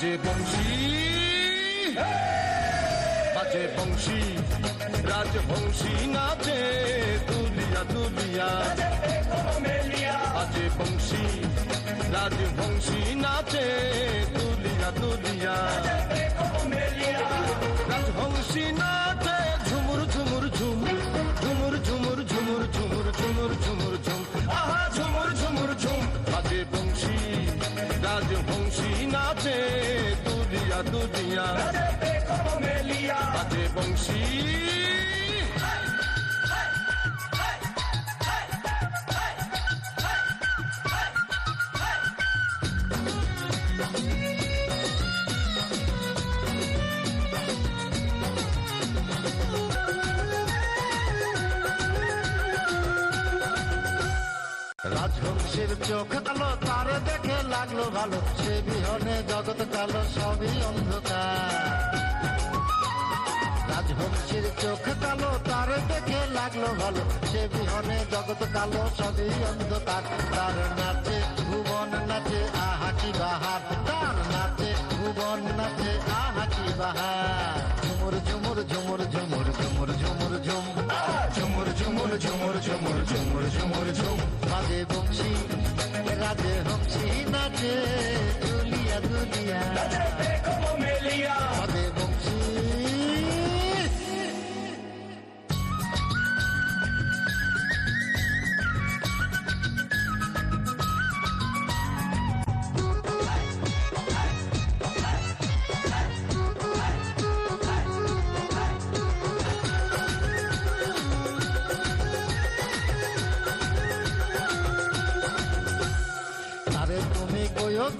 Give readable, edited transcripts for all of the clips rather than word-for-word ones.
বাজে বংশী বাজে বংশী রাজবংশী নাচে দুলিয়া দুলিয়া বাজে বংশী রাজবংশী নাচে দুলিয়া দুলিয়া রাজবংশী নাচে ঝুমুর ঝুমুর ঝুম ঝুমুর ঝুমুর ঝুমুর ঝুমুর ঝুমুর ঝুমুর ঝুম আহা ঝুমুর ঝুমুর ঝুম বাজে বংশী রাজবংশী নাচে দুলিয়া দুলিয়া বাজে বংশী রাজবংশীর চোখ কালো তার দেখে লাগলো ভালো, সে বিহনে জগৎ কালো সবই অন্ধকার। রাজবংশীর চোখ কালো তার দেখে লাগলো ভালো, সে বিহনে জগৎ কালো সবই অন্ধকার। তার নাচে ভুবন নাচে আহা কি বাহার, তার নাচে ভুবন নাচে আহা কি বাহার। ঝুমুর ঝুমুর ঝুমুর ঝুমুর ঝুমুর ঝুমুর ঝুম ঝুমুর ঝুমুর ঝুমুর ঝুমুর ঝুমুর ঝুমুর ঝুম বাজে বংশী রাজবংশী নাচে দুলিয়া দুলিয়া বাজে বংশী।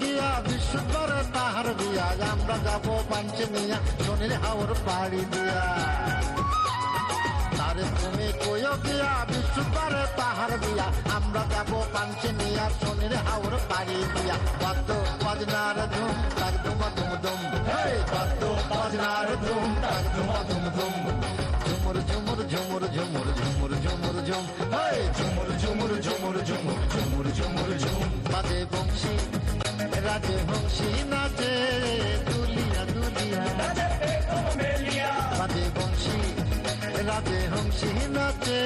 গিয়া বিশ্বরে তাহার বিয়া, আমরা যাবো পাঞ্চমিয়া শনির হাওর পাড়ি দিয়া। তারে তুমি কই গিয়া বিশ্বরে তাহার বিয়া, আমরা যাবো পাঞ্চমিয়া শনির হাওর পাড়ি দিয়া। বাদ্য বাজনার ধুম তার ধুমা ধুম ধুম, বাদ্য বাজনার ধুম তার ধুমা ধুম ধুম। ঝুমুর ঝুমুর ঝুমুর ঝুমুর ঝুমুর ঝুমুর ঝুম ঝুমুর ঝুমুর ঝুমুর ঝুমুর ঝুমুর ঝুমুর ঝুম বাজে বংশী রাজবংশী নাচে দুলিয়া দুলিয়া বাজে বংশী রাজবংশী নাচে